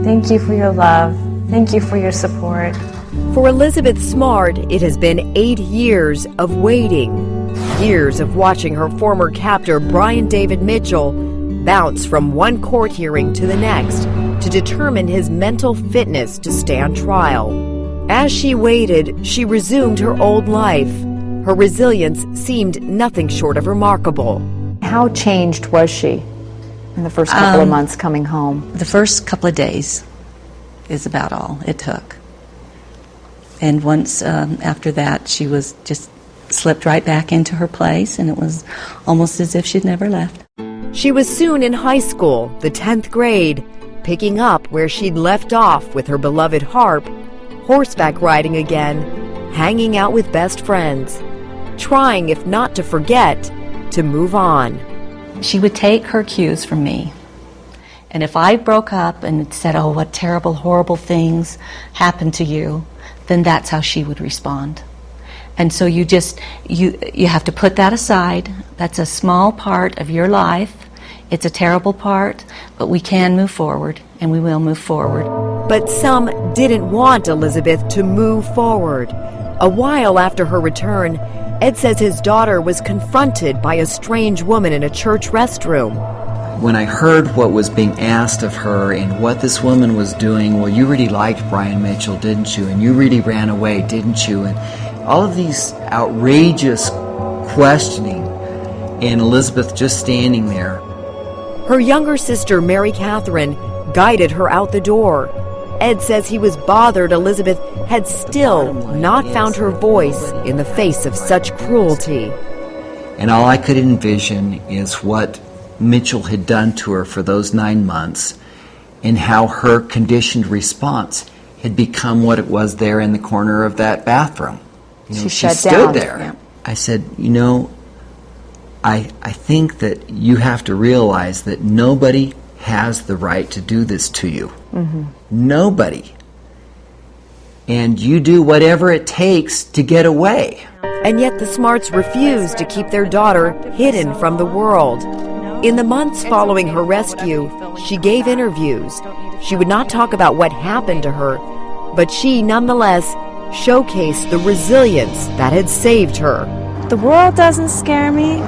Thank you for your love. Thank you for your support. For Elizabeth Smart, it has been 8 years of waiting. Years of watching her former captor, Brian David Mitchell, bounce from one court hearing to the next to determine his mental fitness to stand trial. As she waited, she resumed her old life. Her resilience seemed nothing short of remarkable. How changed was she in the first couple of months coming home? The first couple of days is about all it took. And once after that, she was just slipped right back into her place, and it was almost as if she'd never left. She was soon in high school, the 10th grade, picking up where she'd left off with her beloved harp, horseback riding again, hanging out with best friends, trying, if not to forget, to move on. She would take her cues from me. And if I broke up and said, "Oh, what terrible, horrible things happened to you," then that's how she would respond. And so you have to put that aside. That's a small part of your life. It's a terrible part, but we can move forward, and we will move forward. But some didn't want Elizabeth to move forward. A while after her return, Ed says his daughter was confronted by a strange woman in a church restroom. When I heard what was being asked of her and what this woman was doing, well, you really liked Brian Mitchell, didn't you? And you really ran away, didn't you? And all of these outrageous questioning, and Elizabeth just standing there. Her younger sister, Mary Catherine, guided her out the door. Ed says he was bothered Elizabeth had still not found her voice in the face of such cruelty. And all I could envision is what Mitchell had done to her for those 9 months, and how her conditioned response had become what it was there in the corner of that bathroom. She stood there. Yeah. I said, I think that you have to realize that nobody has the right to do this to you. Mm-hmm. Nobody. And you do whatever it takes to get away. And yet the Smarts refused to keep their daughter hidden from the world. In the months following her rescue, she gave interviews. She would not talk about what happened to her, but she nonetheless showcased the resilience that had saved her. The world doesn't scare me.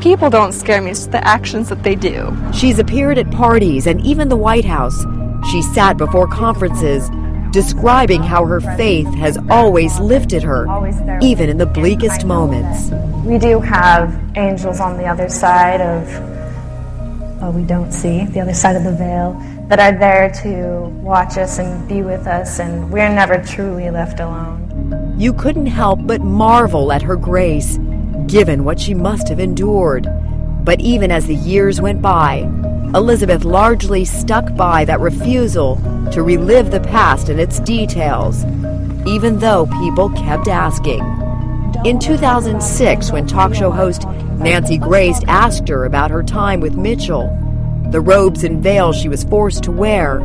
People don't scare me, it's the actions that they do. She's appeared at parties and even the White House. She sat before conferences, describing how her faith has always lifted her, even in the bleakest moments. We do have angels on the other side of, we don't see, the other side of the veil, that are there to watch us and be with us, and we're never truly left alone. You couldn't help but marvel at her grace, given what she must have endured. But even as the years went by, Elizabeth largely stuck by that refusal to relive the past and its details, even though people kept asking. In 2006, when talk show host Nancy Grace asked her about her time with Mitchell, the robes and veil she was forced to wear,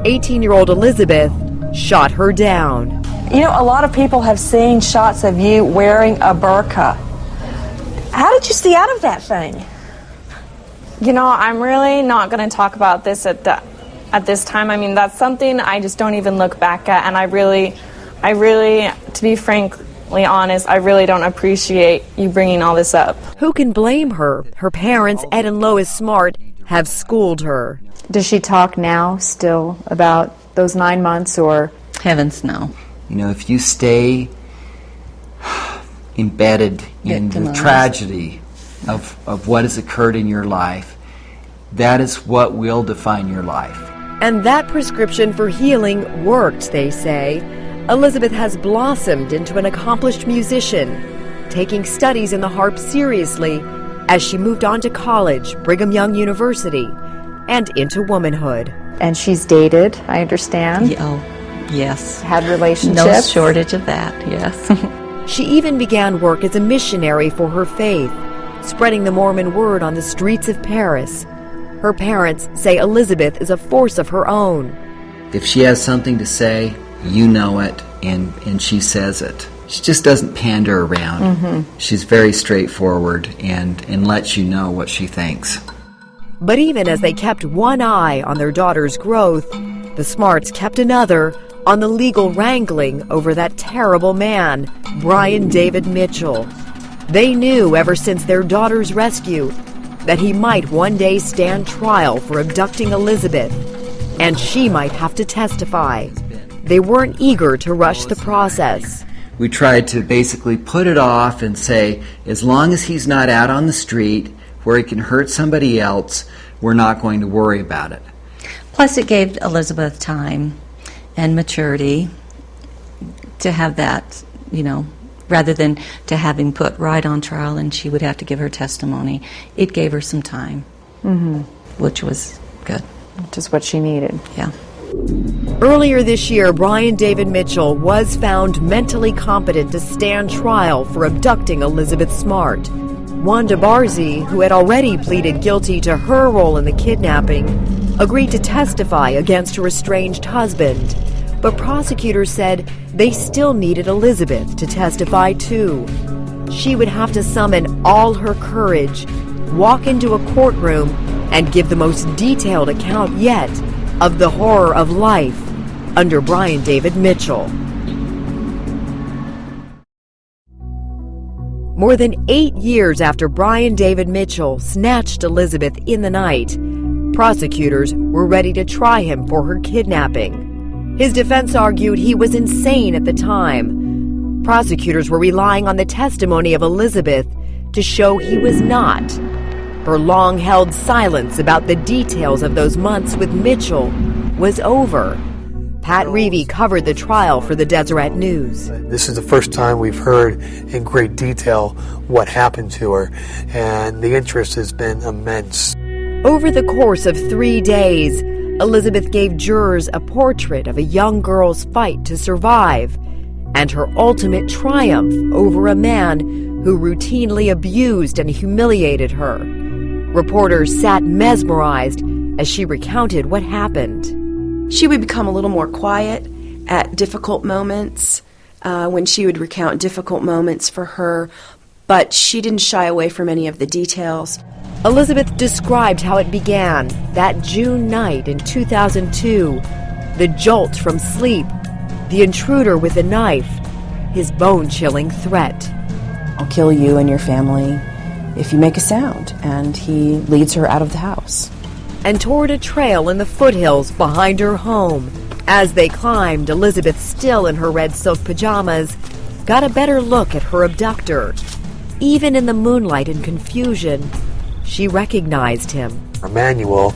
18-year-old Elizabeth shot her down. A lot of people have seen shots of you wearing a burqa. How did you stay out of that thing? I'm really not going to talk about this at this time. I mean, that's something I just don't even look back at, and I really, to be frankly honest, I really don't appreciate you bringing all this up. Who can blame her? Her parents, Ed and Lois Smart, have schooled her. Does she talk now still about those 9 months, or? Heavens, no. If you stay embedded in the tragedy of what has occurred in your life, that is what will define your life. And that prescription for healing worked, they say. Elizabeth has blossomed into an accomplished musician, taking studies in the harp seriously as she moved on to college, Brigham Young University, and into womanhood. And she's dated, I understand. Oh, yes. Had relationships. No shortage of that, yes. She even began work as a missionary for her faith, spreading the Mormon word on the streets of Paris. Her parents say Elizabeth is a force of her own. If she has something to say, you know it, and she says it. She just doesn't pander around. Mm-hmm. She's very straightforward and lets you know what she thinks. But even as they kept one eye on their daughter's growth, the Smarts kept another on the legal wrangling over that terrible man, Brian David Mitchell. They knew ever since their daughter's rescue that he might one day stand trial for abducting Elizabeth, and she might have to testify. They weren't eager to rush the process. We tried to basically put it off and say, as long as he's not out on the street where he can hurt somebody else, we're not going to worry about it. Plus, it gave Elizabeth time and maturity to have that, rather than to have him put right on trial and she would have to give her testimony. It gave her some time, which was good. Which is what she needed. Yeah. Earlier this year, Brian David Mitchell was found mentally competent to stand trial for abducting Elizabeth Smart. Wanda Barzee, who had already pleaded guilty to her role in the kidnapping, agreed to testify against her estranged husband. But prosecutors said they still needed Elizabeth to testify too. She would have to summon all her courage, walk into a courtroom, and give the most detailed account yet of the horror of life under Brian David Mitchell. More than 8 years after Brian David Mitchell snatched Elizabeth in the night, prosecutors were ready to try him for her kidnapping. His defense argued he was insane at the time. Prosecutors were relying on the testimony of Elizabeth to show he was not. Her long-held silence about the details of those months with Mitchell was over. Pat Reevey covered the trial for the Deseret News. This is the first time we've heard in great detail what happened to her, and the interest has been immense. Over the course of 3 days, Elizabeth gave jurors a portrait of a young girl's fight to survive and her ultimate triumph over a man who routinely abused and humiliated her. Reporters sat mesmerized as she recounted what happened. She would become a little more quiet at difficult moments, when she would recount difficult moments for her, but she didn't shy away from any of the details. Elizabeth described how it began that June night in 2002, the jolt from sleep, the intruder with a knife, his bone-chilling threat. I'll kill you and your family if you make a sound, and he leads her out of the house. And toward a trail in the foothills behind her home. As they climbed, Elizabeth, still in her red silk pajamas, got a better look at her abductor. Even in the moonlight and confusion, she recognized him. Emmanuel,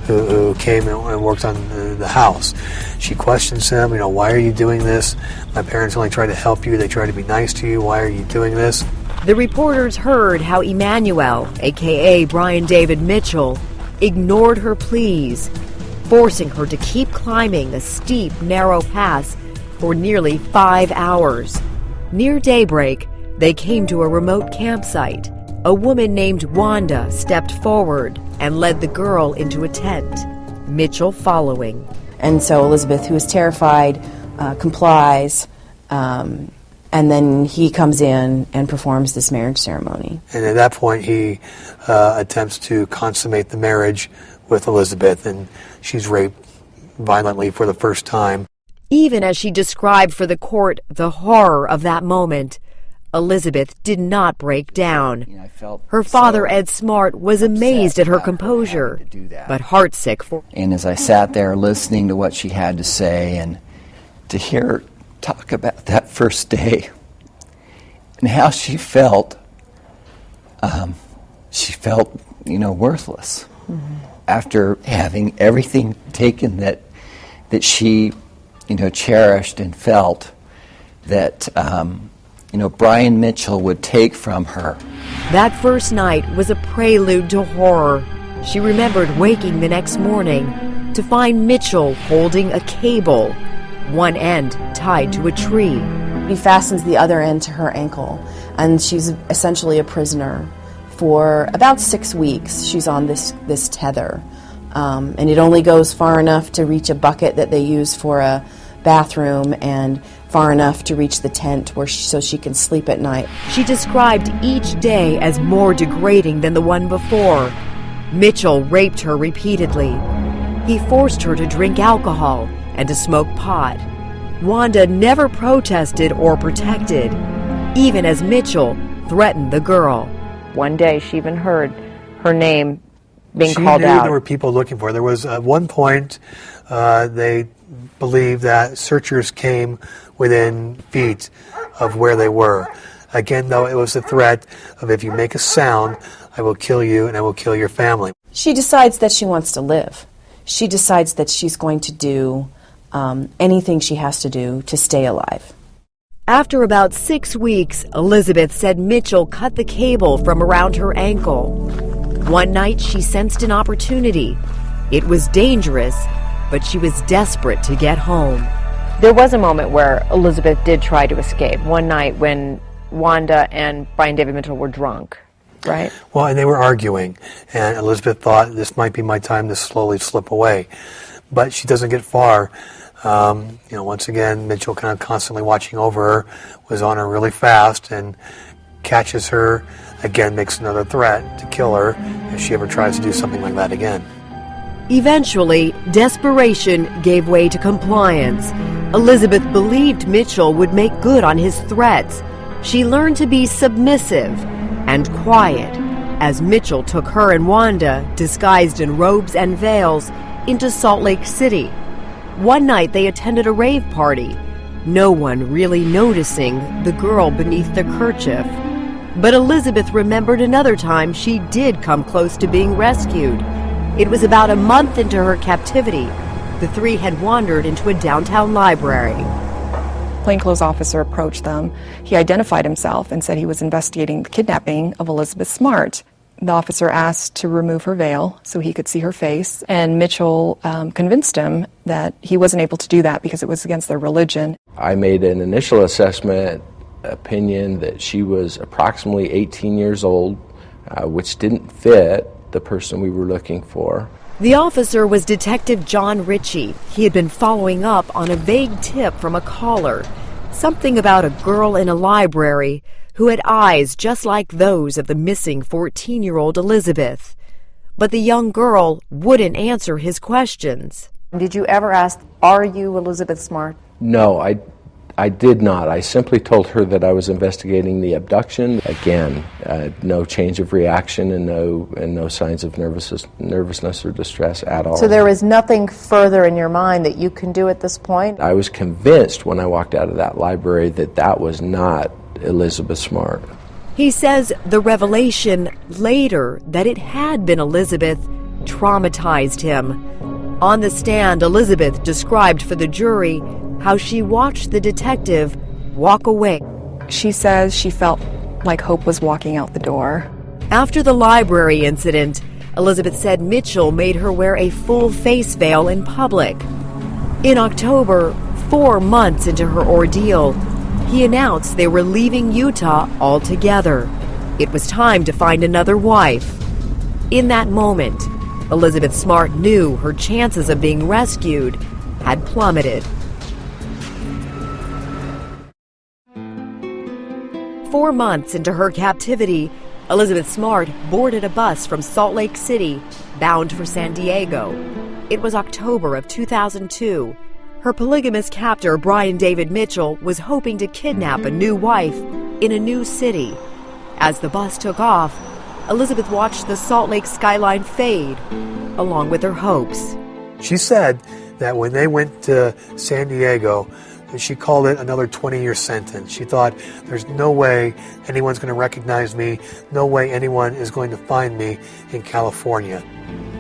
who came and worked on the house, she questions him, why are you doing this? My parents only try to help you, they try to be nice to you, why are you doing this? The reporters heard how Emmanuel, a.k.a. Brian David Mitchell, ignored her pleas, forcing her to keep climbing a steep, narrow pass for nearly 5 hours. Near daybreak, they came to a remote campsite. A woman named Wanda stepped forward and led the girl into a tent, Mitchell following. And so Elizabeth, who is terrified, complies, and then he comes in and performs this marriage ceremony. And at that point, he attempts to consummate the marriage with Elizabeth, and she's raped violently for the first time. Even as she described for the court the horror of that moment, Elizabeth did not break down. Her father, Ed Smart, was amazed at her composure, but heartsick for... And as I sat there listening to what she had to say and to hear her talk about that first day and how she felt worthless. Mm-hmm. After having everything taken that she, cherished and felt that, Brian Mitchell would take from her. That first night was a prelude to horror. She remembered waking the next morning to find Mitchell holding a cable, one end tied to a tree. He fastens the other end to her ankle, and she's essentially a prisoner. For about 6 weeks, she's on this tether, and it only goes far enough to reach a bucket that they use for a bathroom and far enough to reach the tent so she can sleep at night. She described each day as more degrading than the one before. Mitchell raped her repeatedly. He forced her to drink alcohol and to smoke pot. Wanda never protested or protected, even as Mitchell threatened the girl. One day she even heard her name being She called knew out. there were people looking for her. There was at one point they believed that searchers came within feet of where they were. Again, though, it was a threat of if you make a sound, I will kill you and I will kill your family. She decides that she wants to live. She decides that she's going to do anything she has to do to stay alive. After about 6 weeks, Elizabeth said Mitchell cut the cable from around her ankle. One night, she sensed an opportunity. It was dangerous, but she was desperate to get home. There was a moment where Elizabeth did try to escape. One night when Wanda and Brian David Mitchell were drunk, right? Well, and they were arguing, and Elizabeth thought this might be my time to slowly slip away. But she doesn't get far. Once again, Mitchell, kind of constantly watching over her, was on her really fast and catches her, again makes another threat to kill her if she ever tries to do something like that again. Eventually, desperation gave way to compliance. Elizabeth believed Mitchell would make good on his threats. She learned to be submissive and quiet as Mitchell took her and Wanda, disguised in robes and veils, into Salt Lake City. One night they attended a rave party, no one really noticing the girl beneath the kerchief. But Elizabeth remembered another time she did come close to being rescued. It was about a month into her captivity. The three had wandered into a downtown library. Plainclothes officer approached them. He identified himself and said he was investigating the kidnapping of Elizabeth Smart. The officer asked to remove her veil so he could see her face, and Mitchell convinced him that he wasn't able to do that because it was against their religion. I made an initial assessment opinion that she was approximately 18 years old, which didn't fit the person we were looking for. The officer was Detective John Ritchie. He had been following up on a vague tip from a caller, something about a girl in a library who had eyes just like those of the missing 14-year-old Elizabeth. But the young girl wouldn't answer his questions. Did you ever ask, are you Elizabeth Smart? No, I did not. I simply told her that I was investigating the abduction. Again, no change of reaction and no signs of nervousness or distress at all. So there is nothing further in your mind that you can do at this point? I was convinced when I walked out of that library that that was not Elizabeth Smart. He says the revelation later that it had been Elizabeth traumatized him. On the stand, Elizabeth described for the jury how she watched the detective walk away. She says she felt like hope was walking out the door. After the library incident, Elizabeth said Mitchell made her wear a full face veil in public. In October, 4 months into her ordeal, he announced they were leaving Utah altogether. It was time to find another wife. In that moment, Elizabeth Smart knew her chances of being rescued had plummeted. 4 months into her captivity, Elizabeth Smart boarded a bus from Salt Lake City, bound for San Diego. It was October of 2002. Her polygamous captor, Brian David Mitchell, was hoping to kidnap a new wife in a new city. As the bus took off, Elizabeth watched the Salt Lake skyline fade, along with her hopes. She said that when they went to San Diego, she called it another 20-year sentence. She thought, there's no way anyone's going to recognize me, no way anyone is going to find me in California.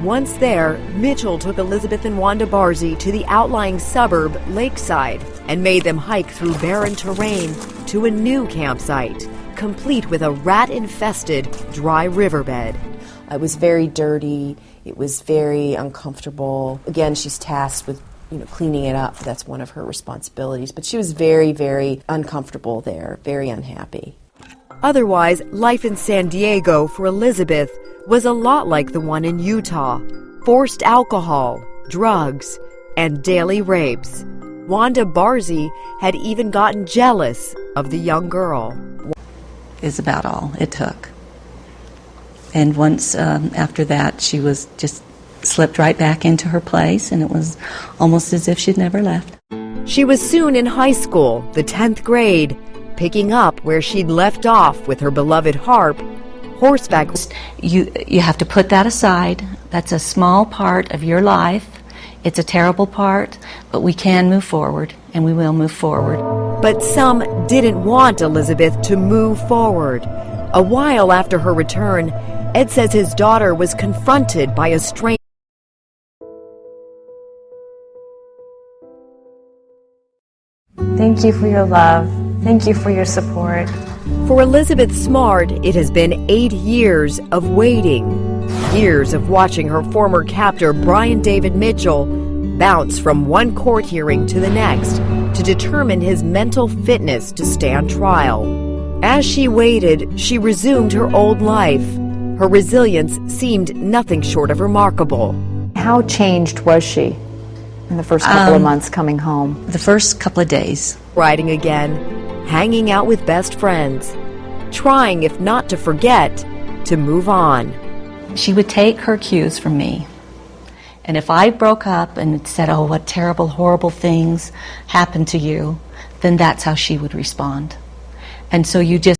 Once there, Mitchell took Elizabeth and Wanda Barzee to the outlying suburb, Lakeside, and made them hike through barren terrain to a new campsite, complete with a rat-infested dry riverbed. It was very dirty. It was very uncomfortable. Again, she's tasked with cleaning it up. That's one of her responsibilities. But she was very, very uncomfortable there, very unhappy. Otherwise, life in San Diego for Elizabeth was a lot like the one in Utah. Forced alcohol, drugs, and daily rapes. Wanda Barzee had even gotten jealous of the young girl. Is about all it took. And once after that, she was just slipped right back into her place, and it was almost as if she'd never left. She was soon in high school, the 10th grade, picking up where she'd left off with her beloved harp, horseback. You have to put that aside. That's a small part of your life. It's a terrible part, but we can move forward, and we will move forward. But some didn't want Elizabeth to move forward. A while after her return, Ed says his daughter was confronted by a strange. Thank you for your love. Thank you for your support. For Elizabeth Smart, it has been 8 years of waiting. Years of watching her former captor, Brian David Mitchell, bounce from one court hearing to the next to determine his mental fitness to stand trial. As she waited, she resumed her old life. Her resilience seemed nothing short of remarkable. How changed was she in the first couple of months coming home? The first couple of days. Riding again, hanging out with best friends, trying, if not to forget, to move on. She would take her cues from me. And if I broke up and said, oh, what terrible, horrible things happened to you, then that's how she would respond. And so you just